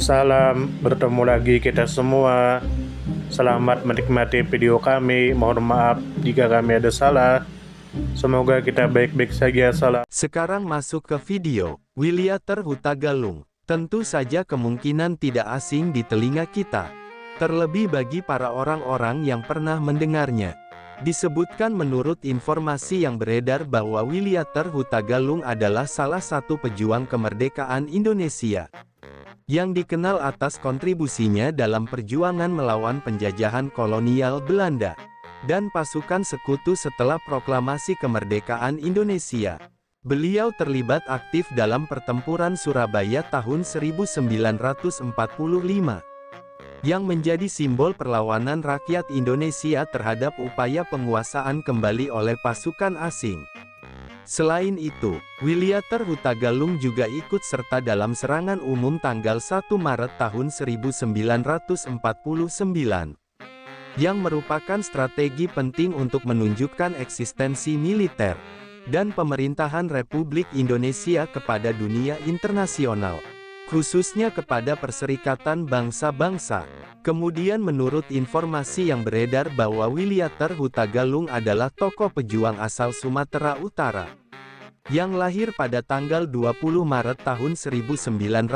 Salam, bertemu lagi kita semua. Selamat menikmati video kami. Mohon maaf jika kami ada salah. Semoga kita baik-baik saja. Salam. Sekarang masuk ke video. Wiliater Hutagalung. Tentu saja kemungkinan tidak asing di telinga kita. Terlebih bagi para orang-orang yang pernah mendengarnya. Disebutkan menurut informasi yang beredar bahwa Wiliater Hutagalung adalah salah satu pejuang kemerdekaan Indonesia yang dikenal atas kontribusinya dalam perjuangan melawan penjajahan kolonial Belanda dan pasukan sekutu setelah proklamasi kemerdekaan Indonesia. Beliau terlibat aktif dalam pertempuran Surabaya tahun 1945, yang menjadi simbol perlawanan rakyat Indonesia terhadap upaya penguasaan kembali oleh pasukan asing. Selain itu, Wiliater Hutagalung juga ikut serta dalam serangan umum tanggal 1 Maret tahun 1949, yang merupakan strategi penting untuk menunjukkan eksistensi militer dan pemerintahan Republik Indonesia kepada dunia internasional, khususnya kepada Perserikatan Bangsa-Bangsa. Kemudian menurut informasi yang beredar bahwa Wiliater Hutagalung adalah tokoh pejuang asal Sumatera Utara, yang lahir pada tanggal 20 Maret tahun 1910.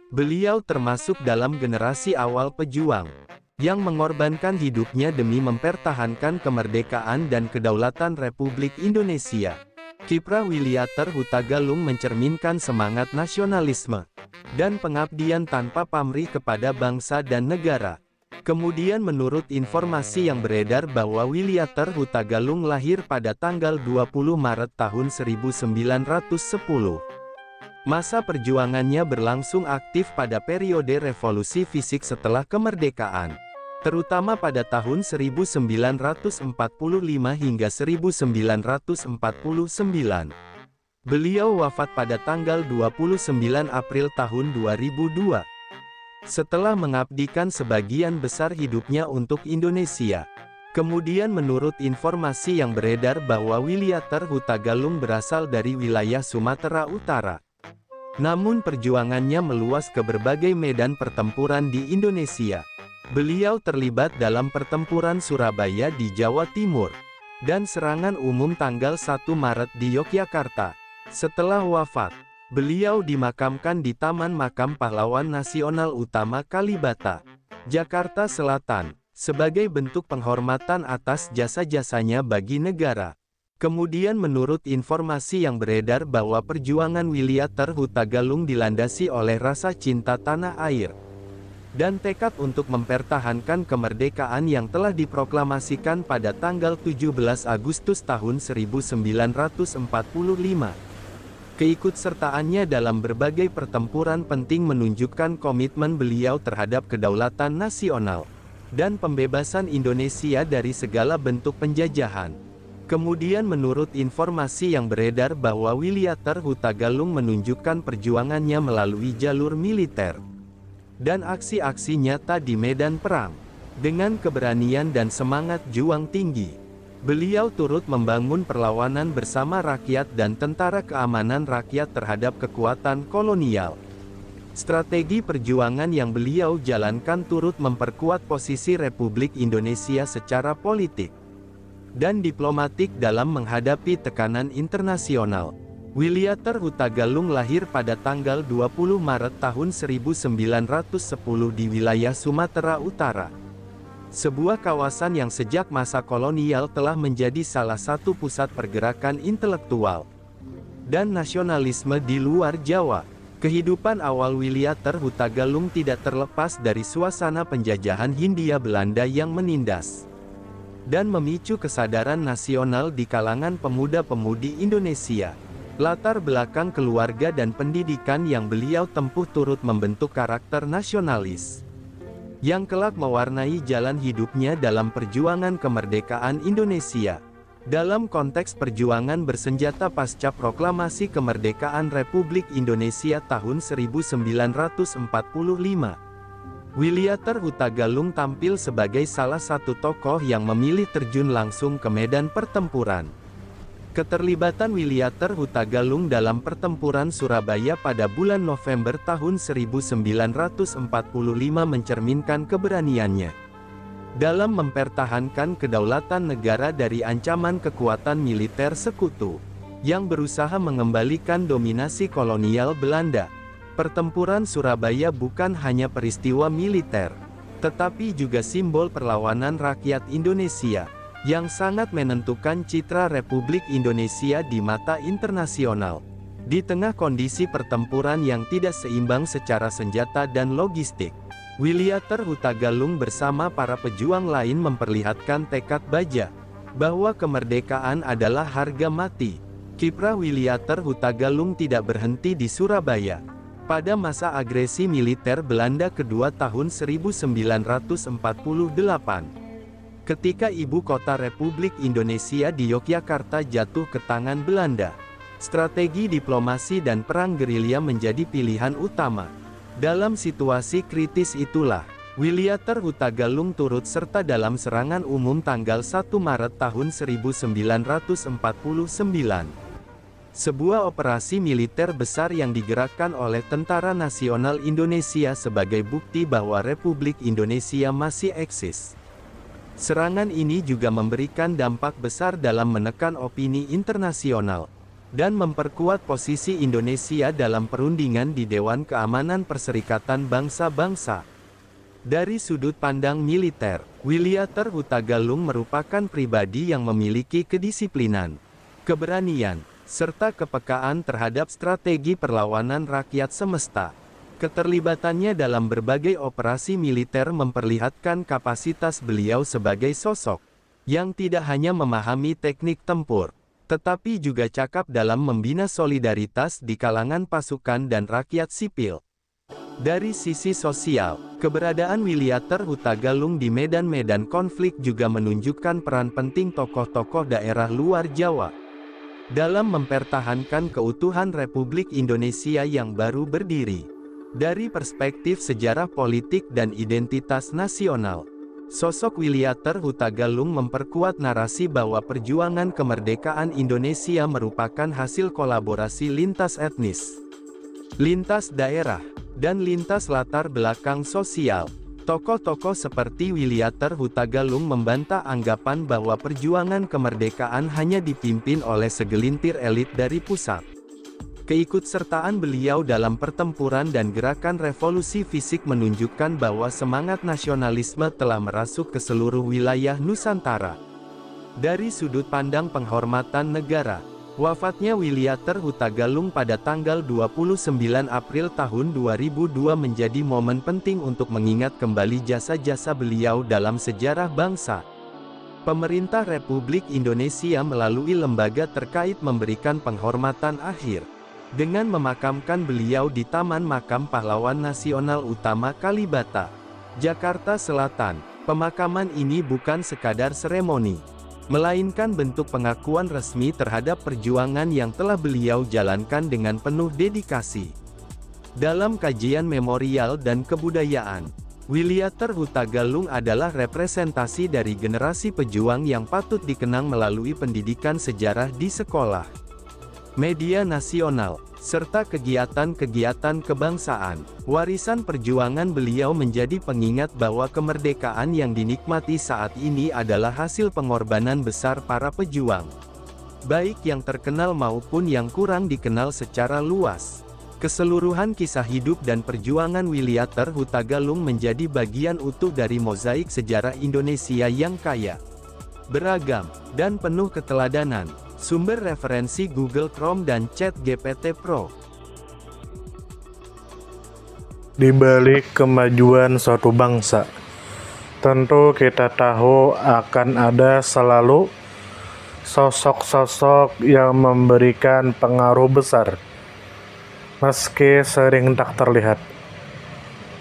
Beliau termasuk dalam generasi awal pejuang, yang mengorbankan hidupnya demi mempertahankan kemerdekaan dan kedaulatan Republik Indonesia. Kiprah Wiliater Hutagalung mencerminkan semangat nasionalisme dan pengabdian tanpa pamrih kepada bangsa dan negara. Kemudian menurut informasi yang beredar bahwa Wiliater Hutagalung lahir pada tanggal 20 Maret tahun 1910. Masa perjuangannya berlangsung aktif pada periode revolusi fisik setelah kemerdekaan, terutama pada tahun 1945 hingga 1949. Beliau wafat pada tanggal 29 April tahun 2002. Setelah mengabdikan sebagian besar hidupnya untuk Indonesia. Kemudian menurut informasi yang beredar bahwa Wiliater Hutagalung berasal dari wilayah Sumatera Utara. Namun perjuangannya meluas ke berbagai medan pertempuran di Indonesia. Beliau terlibat dalam pertempuran Surabaya di Jawa Timur, dan serangan umum tanggal 1 Maret di Yogyakarta. Setelah wafat, beliau dimakamkan di Taman Makam Pahlawan Nasional Utama Kalibata, Jakarta Selatan, sebagai bentuk penghormatan atas jasa-jasanya bagi negara. Kemudian menurut informasi yang beredar bahwa perjuangan Wiliater Hutagalung dilandasi oleh rasa cinta tanah air dan tekad untuk mempertahankan kemerdekaan yang telah diproklamasikan pada tanggal 17 Agustus tahun 1945. Keikutsertaannya dalam berbagai pertempuran penting menunjukkan komitmen beliau terhadap kedaulatan nasional dan pembebasan Indonesia dari segala bentuk penjajahan. Kemudian menurut informasi yang beredar bahwa Wiliater Hutagalung menunjukkan perjuangannya melalui jalur militer dan aksi-aksi nyata di medan perang. Dengan keberanian dan semangat juang tinggi, beliau turut membangun perlawanan bersama rakyat dan tentara keamanan rakyat terhadap kekuatan kolonial. Strategi perjuangan yang beliau jalankan turut memperkuat posisi Republik Indonesia secara politik dan diplomatik dalam menghadapi tekanan internasional. Wiliater Hutagalung lahir pada tanggal 20 Maret tahun 1910 di wilayah Sumatera Utara, sebuah kawasan yang sejak masa kolonial telah menjadi salah satu pusat pergerakan intelektual dan nasionalisme di luar Jawa. Kehidupan awal Wiliater Hutagalung tidak terlepas dari suasana penjajahan Hindia Belanda yang menindas dan memicu kesadaran nasional di kalangan pemuda-pemudi Indonesia. Latar belakang keluarga dan pendidikan yang beliau tempuh turut membentuk karakter nasionalis yang kelak mewarnai jalan hidupnya dalam perjuangan kemerdekaan Indonesia. Dalam konteks perjuangan bersenjata pasca proklamasi kemerdekaan Republik Indonesia tahun 1945, Wiliater Hutagalung tampil sebagai salah satu tokoh yang memilih terjun langsung ke medan pertempuran. Keterlibatan Wiliater Hutagalung dalam pertempuran Surabaya pada bulan November tahun 1945 mencerminkan keberaniannya dalam mempertahankan kedaulatan negara dari ancaman kekuatan militer sekutu yang berusaha mengembalikan dominasi kolonial Belanda. Pertempuran Surabaya bukan hanya peristiwa militer, tetapi juga simbol perlawanan rakyat Indonesia yang sangat menentukan citra Republik Indonesia di mata internasional. Di tengah kondisi pertempuran yang tidak seimbang secara senjata dan logistik, Wiliater Hutagalung bersama para pejuang lain memperlihatkan tekad baja bahwa kemerdekaan adalah harga mati. Kiprah Wiliater Hutagalung tidak berhenti di Surabaya. Pada masa agresi militer Belanda kedua tahun 1948, ketika ibu kota Republik Indonesia di Yogyakarta jatuh ke tangan Belanda, strategi diplomasi dan perang gerilya menjadi pilihan utama. Dalam situasi kritis itulah, Wiliater Hutagalung turut serta dalam serangan umum tanggal 1 Maret tahun 1949. Sebuah operasi militer besar yang digerakkan oleh Tentara Nasional Indonesia sebagai bukti bahwa Republik Indonesia masih eksis. Serangan ini juga memberikan dampak besar dalam menekan opini internasional dan memperkuat posisi Indonesia dalam perundingan di Dewan Keamanan Perserikatan Bangsa-Bangsa. Dari sudut pandang militer, Wiliater Hutagalung merupakan pribadi yang memiliki kedisiplinan, keberanian, serta kepekaan terhadap strategi perlawanan rakyat semesta. Keterlibatannya dalam berbagai operasi militer memperlihatkan kapasitas beliau sebagai sosok yang tidak hanya memahami teknik tempur, tetapi juga cakap dalam membina solidaritas di kalangan pasukan dan rakyat sipil. Dari sisi sosial, keberadaan Wiliater Hutagalung di medan-medan konflik juga menunjukkan peran penting tokoh-tokoh daerah luar Jawa dalam mempertahankan keutuhan Republik Indonesia yang baru berdiri. Dari perspektif sejarah politik dan identitas nasional, sosok Wiliater Hutagalung memperkuat narasi bahwa perjuangan kemerdekaan Indonesia merupakan hasil kolaborasi lintas etnis, lintas daerah, dan lintas latar belakang sosial. Tokoh-tokoh seperti Wiliater Hutagalung membantah anggapan bahwa perjuangan kemerdekaan hanya dipimpin oleh segelintir elit dari pusat. Keikutsertaan beliau dalam pertempuran dan gerakan revolusi fisik menunjukkan bahwa semangat nasionalisme telah merasuk ke seluruh wilayah Nusantara. Dari sudut pandang penghormatan negara, wafatnya Wiliater Hutagalung pada tanggal 29 April tahun 2002 menjadi momen penting untuk mengingat kembali jasa-jasa beliau dalam sejarah bangsa. Pemerintah Republik Indonesia melalui lembaga terkait memberikan penghormatan akhir dengan memakamkan beliau di Taman Makam Pahlawan Nasional Utama Kalibata, Jakarta Selatan. Pemakaman ini bukan sekadar seremoni, melainkan bentuk pengakuan resmi terhadap perjuangan yang telah beliau jalankan dengan penuh dedikasi. Dalam kajian memorial dan kebudayaan, Wiliater Hutagalung adalah representasi dari generasi pejuang yang patut dikenang melalui pendidikan sejarah di sekolah, media nasional, serta kegiatan-kegiatan kebangsaan. Warisan perjuangan beliau menjadi pengingat bahwa kemerdekaan yang dinikmati saat ini adalah hasil pengorbanan besar para pejuang, baik yang terkenal maupun yang kurang dikenal secara luas. Keseluruhan kisah hidup dan perjuangan Wiliater Hutagalung menjadi bagian utuh dari mozaik sejarah Indonesia yang kaya, beragam, dan penuh keteladanan. Sumber referensi Google Chrome dan ChatGPT Pro. Di balik kemajuan suatu bangsa, tentu kita tahu akan ada selalu sosok-sosok yang memberikan pengaruh besar, meski sering tak terlihat.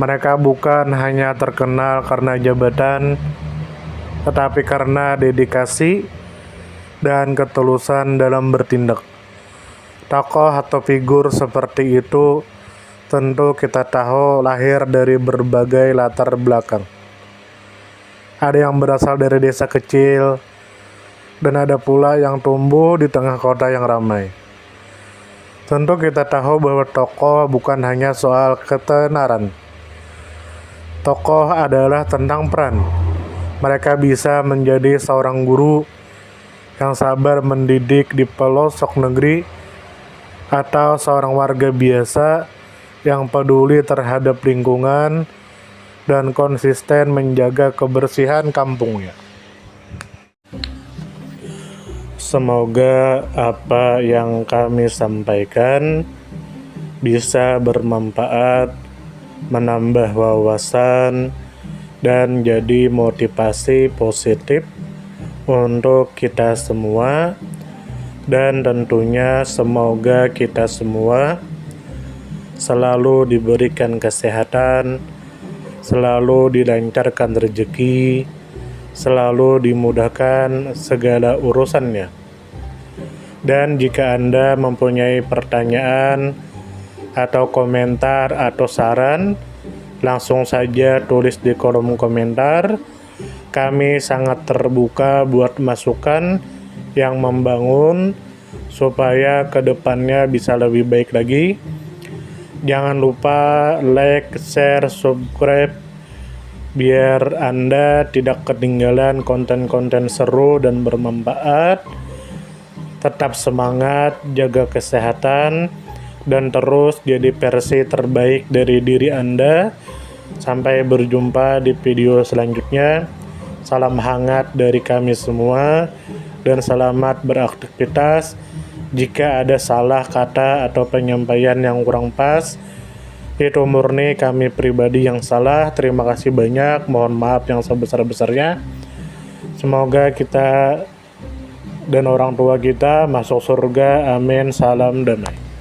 Mereka bukan hanya terkenal karena jabatan, tetapi karena dedikasi dan ketulusan dalam bertindak. Tokoh atau figur seperti itu tentu kita tahu lahir dari berbagai latar belakang. Ada yang berasal dari desa kecil, dan ada pula yang tumbuh di tengah kota yang ramai. Tentu kita tahu bahwa tokoh bukan hanya soal ketenaran. Tokoh adalah tentang peran. Mereka bisa menjadi seorang guru yang sabar mendidik di pelosok negeri, atau seorang warga biasa yang peduli terhadap lingkungan dan konsisten menjaga kebersihan kampungnya. Semoga apa yang kami sampaikan bisa bermanfaat, menambah wawasan, dan jadi motivasi positif untuk kita semua. Dan tentunya semoga kita semua selalu diberikan kesehatan, selalu dilancarkan rezeki, selalu dimudahkan segala urusannya. Dan jika Anda mempunyai pertanyaan atau komentar atau saran, langsung saja tulis di kolom komentar. Kami sangat terbuka buat masukan yang membangun supaya kedepannya bisa lebih baik lagi. Jangan lupa like, share, subscribe biar Anda tidak ketinggalan konten-konten seru dan bermanfaat. Tetap semangat, jaga kesehatan, dan terus jadi versi terbaik dari diri Anda. Sampai berjumpa di video selanjutnya. Salam hangat dari kami semua, dan selamat beraktivitas. Jika ada salah kata atau penyampaian yang kurang pas, itu murni kami pribadi yang salah. Terima kasih banyak, mohon maaf yang sebesar-besarnya. Semoga kita dan orang tua kita masuk surga, amin. Salam damai.